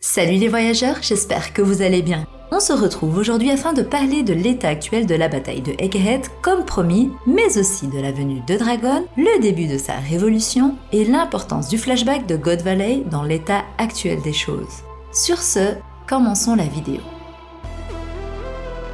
Salut les voyageurs, j'espère que vous allez bien. On se retrouve aujourd'hui afin de parler de l'état actuel de la bataille de Egghead, comme promis, mais aussi de la venue de Dragon, le début de sa révolution et l'importance du flashback de God Valley dans l'état actuel des choses. Sur ce, commençons la vidéo.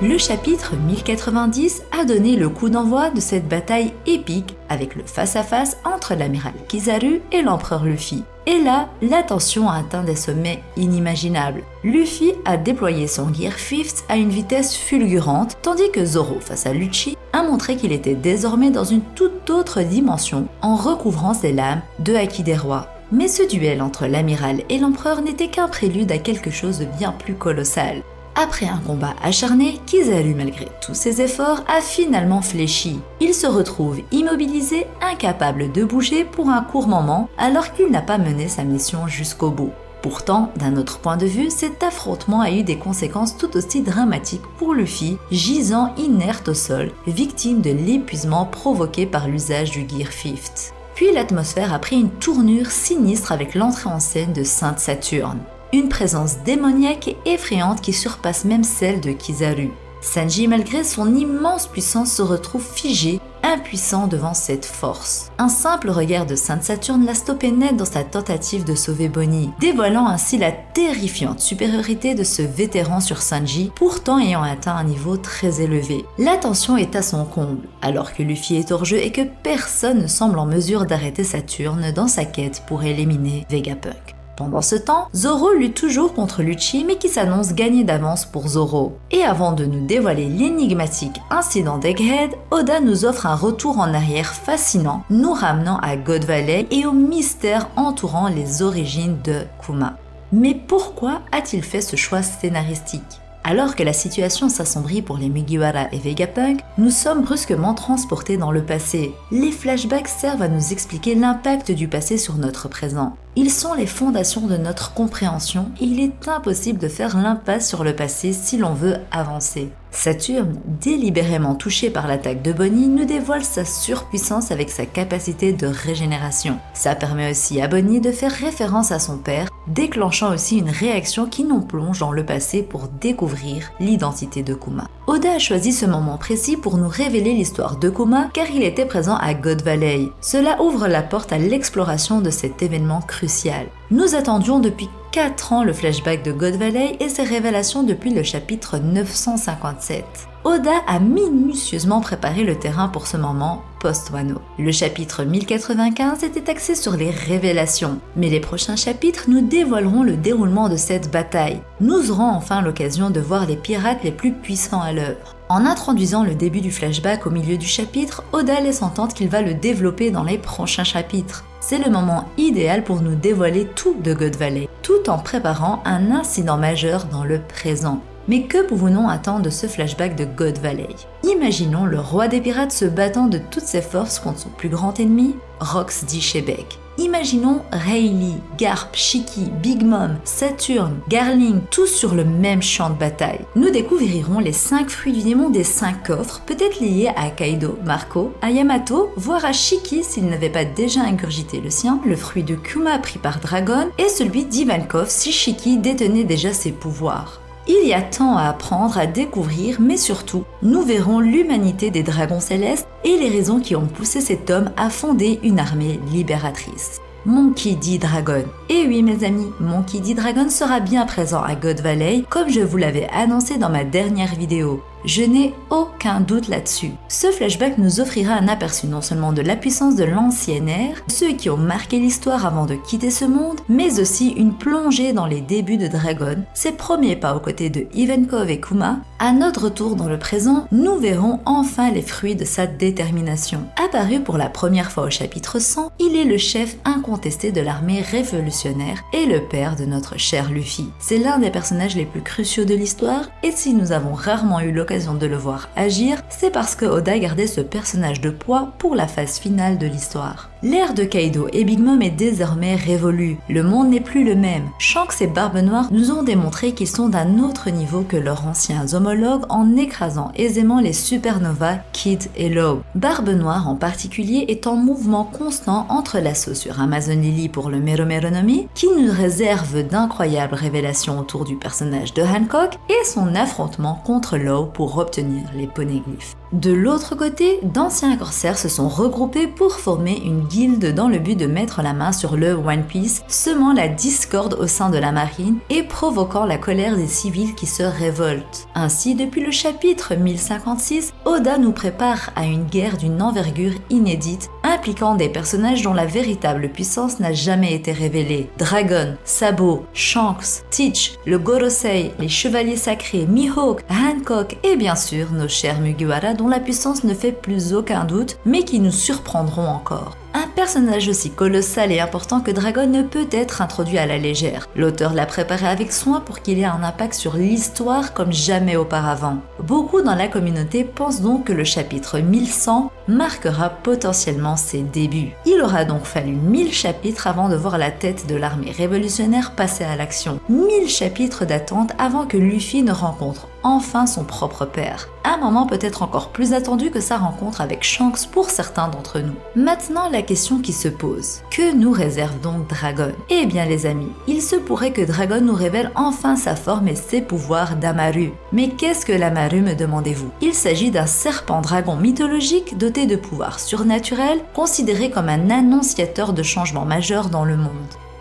Le chapitre 1090 a donné le coup d'envoi de cette bataille épique avec le face-à-face entre l'amiral Kizaru et l'empereur Luffy. Et là, la tension a atteint des sommets inimaginables. Luffy a déployé son Gear 5 à une vitesse fulgurante, tandis que Zoro, face à Lucci, a montré qu'il était désormais dans une toute autre dimension en recouvrant ses lames de Haki des Rois. Mais ce duel entre l'amiral et l'empereur n'était qu'un prélude à quelque chose de bien plus colossal. Après un combat acharné, Kizaru, malgré tous ses efforts, a finalement fléchi. Il se retrouve immobilisé, incapable de bouger pour un court moment, alors qu'il n'a pas mené sa mission jusqu'au bout. Pourtant, d'un autre point de vue, cet affrontement a eu des conséquences tout aussi dramatiques pour Luffy, gisant inerte au sol, victime de l'épuisement provoqué par l'usage du Gear 5. Puis l'atmosphère a pris une tournure sinistre avec l'entrée en scène de Sainte Saturne. Une présence démoniaque et effrayante qui surpasse même celle de Kizaru. Sanji, malgré son immense puissance, se retrouve figé, impuissant devant cette force. Un simple regard de Sainte Saturne l'a stoppé net dans sa tentative de sauver Bonnie, dévoilant ainsi la terrifiante supériorité de ce vétéran sur Sanji, pourtant ayant atteint un niveau très élevé. La tension est à son comble, alors que Luffy est hors jeu et que personne ne semble en mesure d'arrêter Saturne dans sa quête pour éliminer Vegapunk. Pendant ce temps, Zoro lutte toujours contre Lucci mais qui s'annonce gagné d'avance pour Zoro. Et avant de nous dévoiler l'énigmatique incident d'Egghead, Oda nous offre un retour en arrière fascinant, nous ramenant à God Valley et au mystère entourant les origines de Kuma. Mais pourquoi a-t-il fait ce choix scénaristique ? Alors que la situation s'assombrit pour les Mugiwara et Vegapunk, nous sommes brusquement transportés dans le passé. Les flashbacks servent à nous expliquer l'impact du passé sur notre présent. Ils sont les fondations de notre compréhension et il est impossible de faire l'impasse sur le passé si l'on veut avancer. Saturne, délibérément touché par l'attaque de Bonnie, nous dévoile sa surpuissance avec sa capacité de régénération. Ça permet aussi à Bonnie de faire référence à son père, déclenchant aussi une réaction qui nous plonge dans le passé pour découvrir l'identité de Kuma. Oda a choisi ce moment précis pour nous révéler l'histoire de Kuma car il était présent à God Valley. Cela ouvre la porte à l'exploration de cet événement crucial. Nous attendions depuis 4 ans le flashback de God Valley et ses révélations depuis le chapitre 957. Oda a minutieusement préparé le terrain pour ce moment post-Wano. Le chapitre 1095 était axé sur les révélations, mais les prochains chapitres nous dévoileront le déroulement de cette bataille. Nous aurons enfin l'occasion de voir les pirates les plus puissants à l'œuvre. En introduisant le début du flashback au milieu du chapitre, Oda laisse entendre qu'il va le développer dans les prochains chapitres. C'est le moment idéal pour nous dévoiler tout de God Valley, tout en préparant un incident majeur dans le présent. Mais que pouvons-nous attendre de ce flashback de God Valley ? Imaginons le roi des pirates se battant de toutes ses forces contre son plus grand ennemi, Rox d'Ishebek. Imaginons Rayleigh, Garp, Shiki, Big Mom, Saturne, Garling, tous sur le même champ de bataille. Nous découvrirons les 5 fruits du démon des 5 coffres, peut-être liés à Kaido, Marco, à Yamato, voire à Shiki s'il n'avait pas déjà ingurgité le sien, le fruit de Kuma pris par Dragon et celui d'Ivankov si Shiki détenait déjà ses pouvoirs. Il y a tant à apprendre, à découvrir, mais surtout, nous verrons l'humanité des dragons célestes et les raisons qui ont poussé cet homme à fonder une armée libératrice. Monkey D. Dragon. Et oui mes amis, Monkey D. Dragon sera bien présent à God Valley comme je vous l'avais annoncé dans ma dernière vidéo. Je n'ai aucun doute là-dessus. Ce flashback nous offrira un aperçu non seulement de la puissance de l'ancienne ère, ceux qui ont marqué l'histoire avant de quitter ce monde, mais aussi une plongée dans les débuts de Dragon, ses premiers pas aux côtés de Ivankov et Kuma. À notre retour dans le présent, nous verrons enfin les fruits de sa détermination. Apparu pour la première fois au chapitre 100, il est le chef incontesté de l'armée révolutionnaire et le père de notre cher Luffy. C'est l'un des personnages les plus cruciaux de l'histoire et si nous avons rarement eu l'occasion de le voir agir, c'est parce que Oda gardait ce personnage de poids pour la phase finale de l'histoire. L'ère de Kaido et Big Mom est désormais révolue. Le monde n'est plus le même. Shanks et Barbe Noire nous ont démontré qu'ils sont d'un autre niveau que leurs anciens homologues en écrasant aisément les supernovas Kid et Law. Barbe Noire en particulier est en mouvement constant entre l'assaut sur Amazon Lily pour le Mero Mero no Mi, qui nous réserve d'incroyables révélations autour du personnage de Hancock, et son affrontement contre Law pour obtenir les poneglyphes. De l'autre côté, d'anciens corsaires se sont regroupés pour former une guilde dans le but de mettre la main sur le One Piece, semant la discorde au sein de la marine et provoquant la colère des civils qui se révoltent. Ainsi, depuis le chapitre 1056, Oda nous prépare à une guerre d'une envergure inédite, impliquant des personnages dont la véritable puissance n'a jamais été révélée. Dragon, Sabo, Shanks, Teach, le Gorosei, les chevaliers sacrés, Mihawk, Hancock et bien sûr nos chers Mugiwara dont la puissance ne fait plus aucun doute, mais qui nous surprendront encore. Un personnage aussi colossal et important que Dragon ne peut être introduit à la légère. L'auteur l'a préparé avec soin pour qu'il ait un impact sur l'histoire comme jamais auparavant. Beaucoup dans la communauté pensent donc que le chapitre 1100 marquera potentiellement ses débuts. Il aura donc fallu 1000 chapitres avant de voir la tête de l'armée révolutionnaire passer à l'action. 1000 chapitres d'attente avant que Luffy ne rencontre enfin son propre père. Un moment peut-être encore plus attendu que sa rencontre avec Shanks pour certains d'entre nous. Maintenant, la question qui se pose, que nous réserve donc Dragon? Eh bien les amis, il se pourrait que Dragon nous révèle enfin sa forme et ses pouvoirs d'Amaru. Mais qu'est-ce que l'Amaru, me demandez-vous? Il s'agit d'un serpent dragon mythologique doté de pouvoirs surnaturels, considéré comme un annonciateur de changements majeurs dans le monde.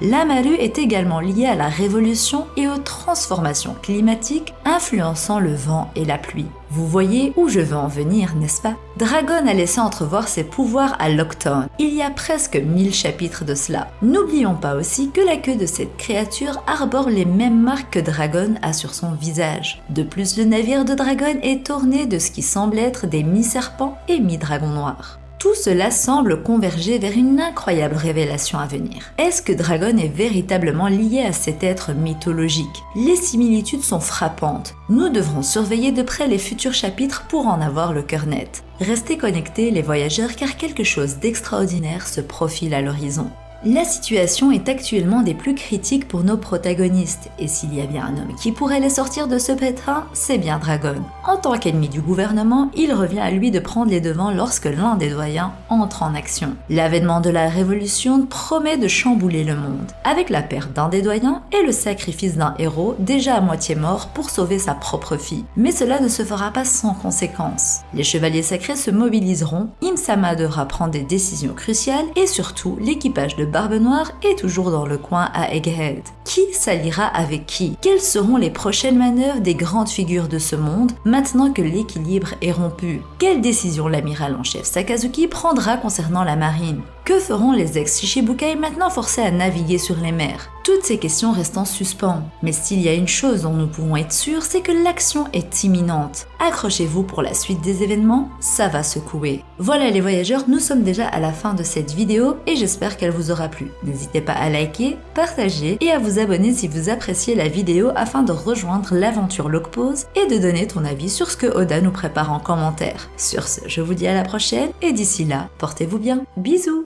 L'Amaru est également lié à la révolution et aux transformations climatiques influençant le vent et la pluie. Vous voyez où je veux en venir, n'est-ce pas? Dragon a laissé entrevoir ses pouvoirs à Lockton, il y a presque 1000 chapitres de cela. N'oublions pas aussi que la queue de cette créature arbore les mêmes marques que Dragon a sur son visage. De plus, le navire de Dragon est orné de ce qui semble être des mi-serpents et mi-dragons noirs. Tout cela semble converger vers une incroyable révélation à venir. Est-ce que Dragon est véritablement lié à cet être mythologique? Les similitudes sont frappantes. Nous devrons surveiller de près les futurs chapitres pour en avoir le cœur net. Restez connectés les voyageurs car quelque chose d'extraordinaire se profile à l'horizon. La situation est actuellement des plus critiques pour nos protagonistes, et s'il y a bien un homme qui pourrait les sortir de ce pétrin, c'est bien Dragon. En tant qu'ennemi du gouvernement, il revient à lui de prendre les devants lorsque l'un des doyens entre en action. L'avènement de la révolution promet de chambouler le monde, avec la perte d'un des doyens et le sacrifice d'un héros déjà à moitié mort pour sauver sa propre fille. Mais cela ne se fera pas sans conséquences. Les chevaliers sacrés se mobiliseront, Im-sama devra prendre des décisions cruciales et surtout l'équipage de Barbe Noire est toujours dans le coin à Egghead. Qui s'alliera avec qui? Quelles seront les prochaines manœuvres des grandes figures de ce monde maintenant que l'équilibre est rompu? Quelle décision l'amiral en chef Sakazuki prendra concernant la marine? Que feront les ex-Shichibukai maintenant forcés à naviguer sur les mers? Toutes ces questions restent en suspens. Mais s'il y a une chose dont nous pouvons être sûrs, c'est que l'action est imminente. Accrochez-vous pour la suite des événements, ça va secouer. Voilà les voyageurs, nous sommes déjà à la fin de cette vidéo et j'espère qu'elle vous aura plu. N'hésitez pas à liker, partager et à vous abonner si vous appréciez la vidéo afin de rejoindre l'aventure Logpause et de donner ton avis sur ce que Oda nous prépare en commentaire. Sur ce, je vous dis à la prochaine et d'ici là, portez-vous bien. Bisous!